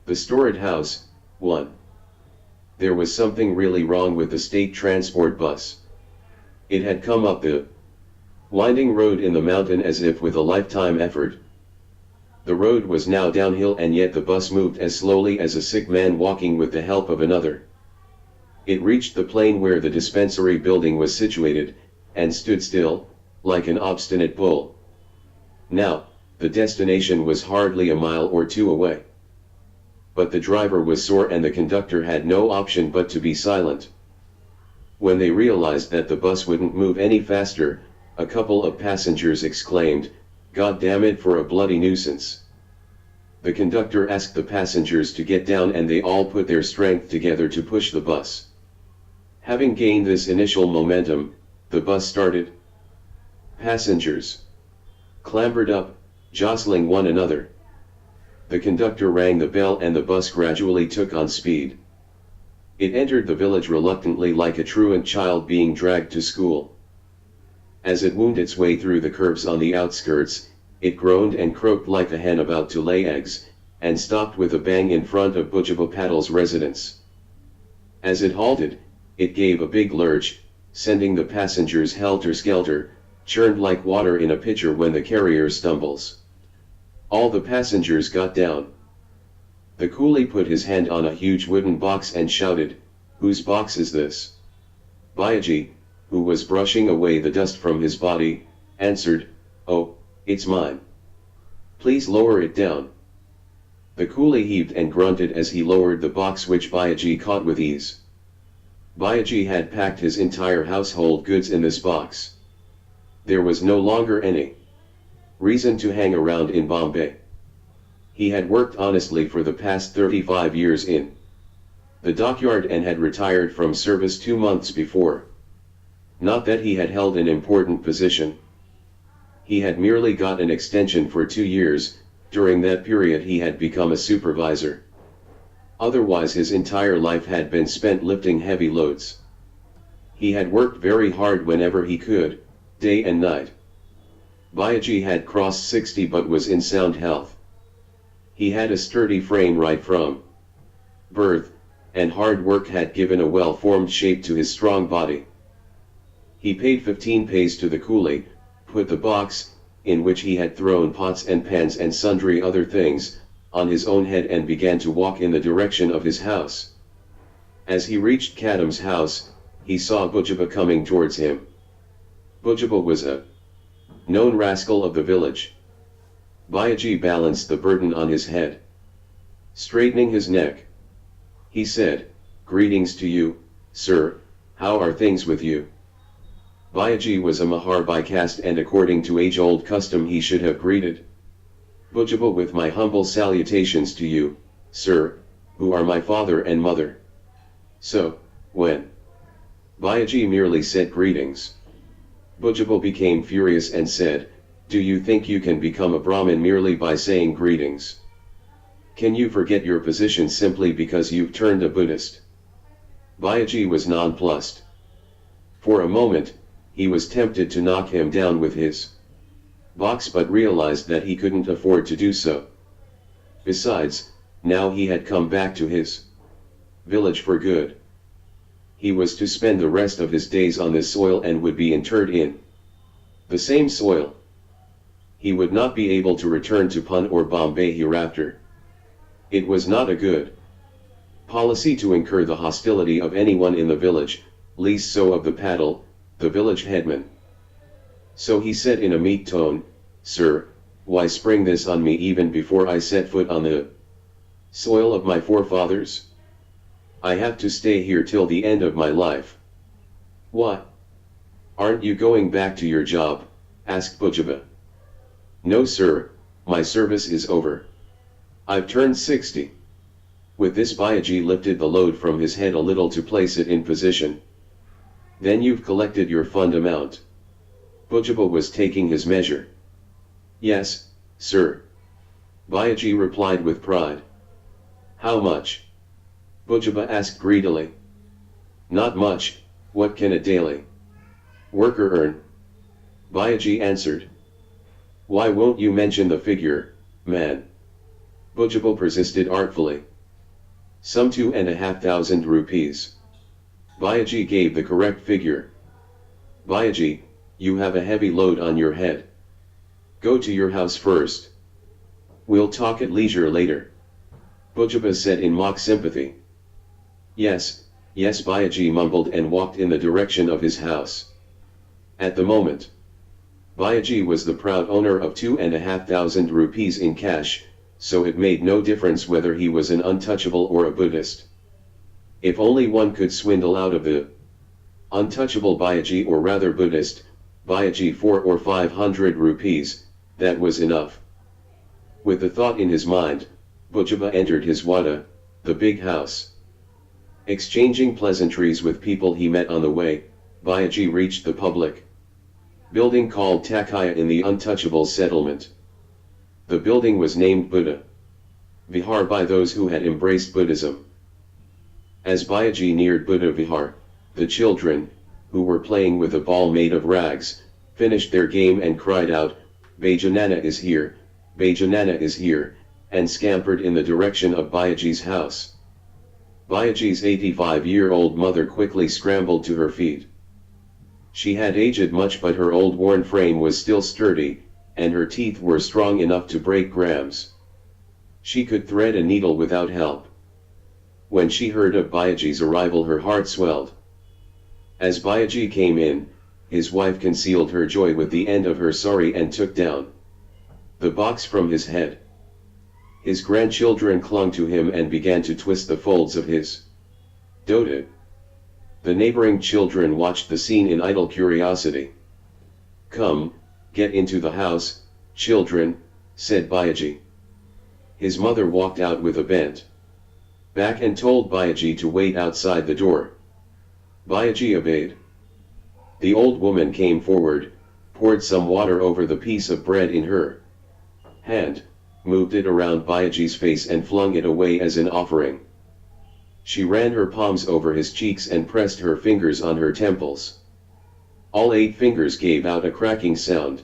The Storage House, 1. There was something really wrong with the state transport bus. It had come up the winding road in the mountain as if with a lifetime effort. The road was now downhill, and yet the bus moved as slowly as a sick man walking with the help of another. It reached the plain where the dispensary building was situated, and stood still, like an obstinate bull. Now, the destination was hardly a mile or two away. But the driver was sore and the conductor had no option but to be silent. When they realized that the bus wouldn't move any faster, a couple of passengers exclaimed, "God damn it for a bloody nuisance." The conductor asked the passengers to get down and they all put their strength together to push the bus. Having gained this initial momentum, the bus started. Passengers clambered up, jostling one another. The conductor rang the bell and the bus gradually took on speed. It entered the village reluctantly like a truant child being dragged to school. As it wound its way through the curves on the outskirts, it groaned and croaked like a hen about to lay eggs, and stopped with a bang in front of Bujabapatul's residence. As it halted, it gave a big lurch, sending the passengers helter-skelter, churned like water in a pitcher when the carrier stumbles. All the passengers got down. The coolie put his hand on a huge wooden box and shouted, "Whose box is this?" Bayaji, who was brushing away the dust from his body, answered, "Oh, it's mine. Please lower it down." The coolie heaved and grunted as he lowered the box, which Bayaji caught with ease. Bayaji had packed his entire household goods in this box. There was no longer any reason to hang around in Bombay. He had worked honestly for the past 35 years in the dockyard and had retired from service 2 months before. Not that he had held an important position. He had merely got an extension for 2 years. During that period he had become a supervisor. Otherwise his entire life had been spent lifting heavy loads. He had worked very hard whenever he could, day and night. Bayaji had crossed 60 but was in sound health. He had a sturdy frame right from birth, and hard work had given a well-formed shape to his strong body. He paid 15 paise to the coolie, put the box, in which he had thrown pots and pans and sundry other things, on his own head and began to walk in the direction of his house. As he reached Kadam's house, he saw Bujaba coming towards him. Bujaba was a known rascal of the village. Bayaji balanced the burden on his head. Straightening his neck, he said, "Greetings to you, sir, how are things with you?" Bayaji was a Mahar by caste and according to age-old custom he should have greeted Bujaba with "My humble salutations to you, sir, who are my father and mother." So, when Bayaji merely said greetings, Bujaba became furious and said, "Do you think you can become a Brahmin merely by saying greetings? Can you forget your position simply because you've turned a Buddhist?" Bayaji was nonplussed. For a moment, he was tempted to knock him down with his box but realized that he couldn't afford to do so. Besides, now he had come back to his village for good. He was to spend the rest of his days on this soil and would be interred in the same soil. He would not be able to return to Pune or Bombay hereafter. It was not a good policy to incur the hostility of anyone in the village, least so of the Patil, the village headman. So he said in a meek tone, "Sir, why spring this on me even before I set foot on the soil of my forefathers? I have to stay here till the end of my life." "What? Aren't you going back to your job?" asked Bujaba. "No sir, my service is over. I've turned 60. With this Bayaji lifted the load from his head a little to place it in position. "Then you've collected your fund amount?" Bujaba was taking his measure. "Yes, sir," Bayaji replied with pride. "How much?" Bujaba asked greedily. "Not much, what can a daily worker earn?" Bayaji answered. "Why won't you mention the figure, man?" Bujaba persisted artfully. Some 2,500 rupees. Bayaji gave the correct figure. Bayaji, you have a heavy load on your head. Go to your house first. We'll talk at leisure later. Bujaba said in mock sympathy. Yes, yes, Bayaji mumbled and walked in the direction of his house. At the moment, Bayaji was the proud owner of 2,500 rupees in cash, so it made no difference whether he was an untouchable or a Buddhist. If only one could swindle out of the untouchable Bayaji, or rather Buddhist Bayaji, 400 or 500 rupees, that was enough. With the thought in his mind, Bujaba entered his wada, the big house. Exchanging pleasantries with people he met on the way, Bayaji reached the public building called Takaya in the untouchable settlement. The building was named Buddha Vihar by those who had embraced Buddhism. As Bayaji neared Buddha Vihar, the children, who were playing with a ball made of rags, finished their game and cried out, "Bajanana is here, Bajanana is here," and scampered in the direction of Bayaji's house. Bayaji's 85-year-old mother quickly scrambled to her feet. She had aged much, but her old worn frame was still sturdy, and her teeth were strong enough to break grams. She could thread a needle without help. When she heard of Bayaji's arrival, her heart swelled. As Bayaji came in, his wife concealed her joy with the end of her sari and took down the box from his head. His grandchildren clung to him and began to twist the folds of his dhoti. The neighboring children watched the scene in idle curiosity. "Come, get into the house, children," said Bayaji. His mother walked out with a bent back and told Bayaji to wait outside the door. Bayaji obeyed. The old woman came forward, poured some water over the piece of bread in her hand, moved it around Bayaji's face and flung it away as an offering. She ran her palms over his cheeks and pressed her fingers on her temples. All 8 fingers gave out a cracking sound.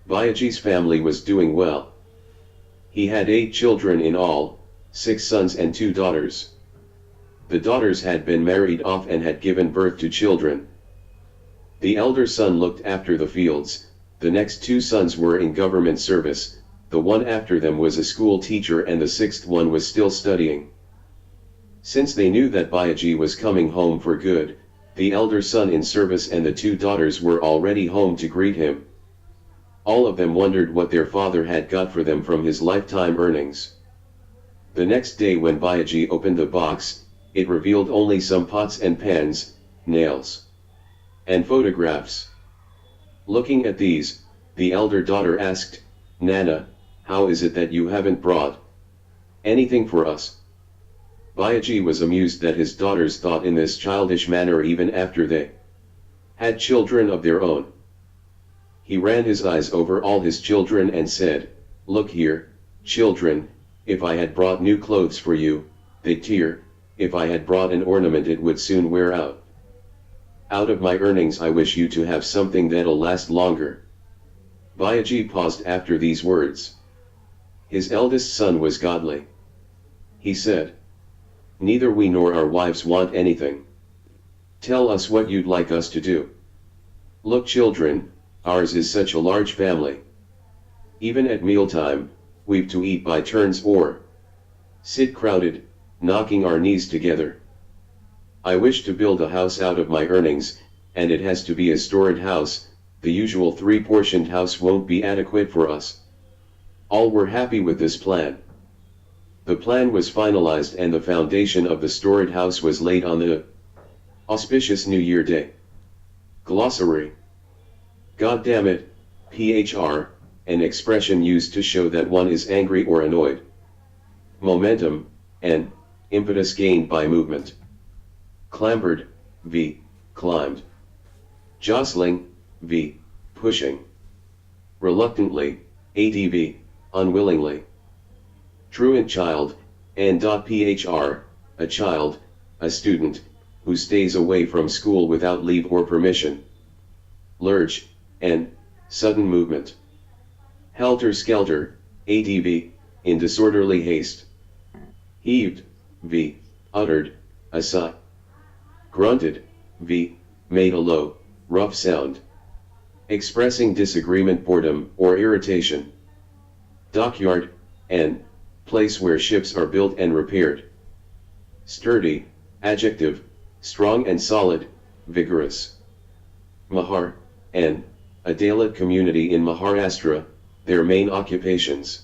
Bayaji's family was doing well. He had 8 children in all, 6 sons and 2 daughters. The daughters had been married off and had given birth to children. The elder son looked after the fields, the next 2 sons were in government service, the one after them was a school teacher, and the 6th one was still studying. Since they knew that Bayaji was coming home for good, the elder son in service and the 2 daughters were already home to greet him. All of them wondered what their father had got for them from his lifetime earnings. The next day when Bayaji opened the box, it revealed only some pots and pans, nails, and photographs. Looking at these, the elder daughter asked, "Nana, how is it that you haven't brought anything for us?" Bayaji was amused that his daughters thought in this childish manner even after they had children of their own. He ran his eyes over all his children and said, "Look here, children, if I had brought new clothes for you, they'd tear, if I had brought an ornament it would soon wear out. Out of my earnings I wish you to have something that'll last longer." Bayaji paused after these words. His eldest son was godly. He said, "Neither we nor our wives want anything. Tell us what you'd like us to do. Look children, ours is such a large family. Even at mealtime, we've to eat by turns or sit crowded, knocking our knees together. I wish to build a house out of my earnings, and it has to be a storied house, the usual 3-portioned house won't be adequate for us." All were happy with this plan. The plan was finalized and the foundation of the storied house was laid on the auspicious New Year day. Glossary. God damn it, phr, an expression used to show that one is angry or annoyed. Momentum, n, impetus gained by movement. Clambered, v, climbed. Jostling, v, pushing. Reluctantly, adv, unwillingly. Truant child, n.phr, a child, a student, who stays away from school without leave or permission. Lurch, n, sudden movement. Helter-skelter, adv, in disorderly haste. Heaved, v. Uttered, a sigh. Grunted, v. Made a low, rough sound. Expressing disagreement, boredom, or irritation. Dockyard, n. Place where ships are built and repaired. Sturdy, adjective, strong and solid, vigorous. Mahar, n. A Dalit community in Maharashtra, their main occupations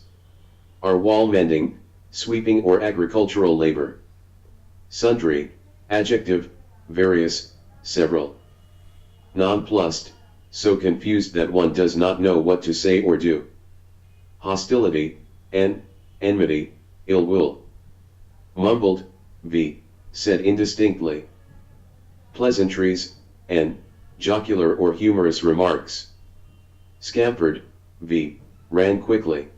are wall mending, sweeping or agricultural labor. Sundry, adjective, various, several. Nonplussed, so confused that one does not know what to say or do. Hostility, n. Enmity, ill will. Mumbled, v. Said indistinctly. Pleasantries, n. Jocular or humorous remarks. Scampered, v. Ran quickly.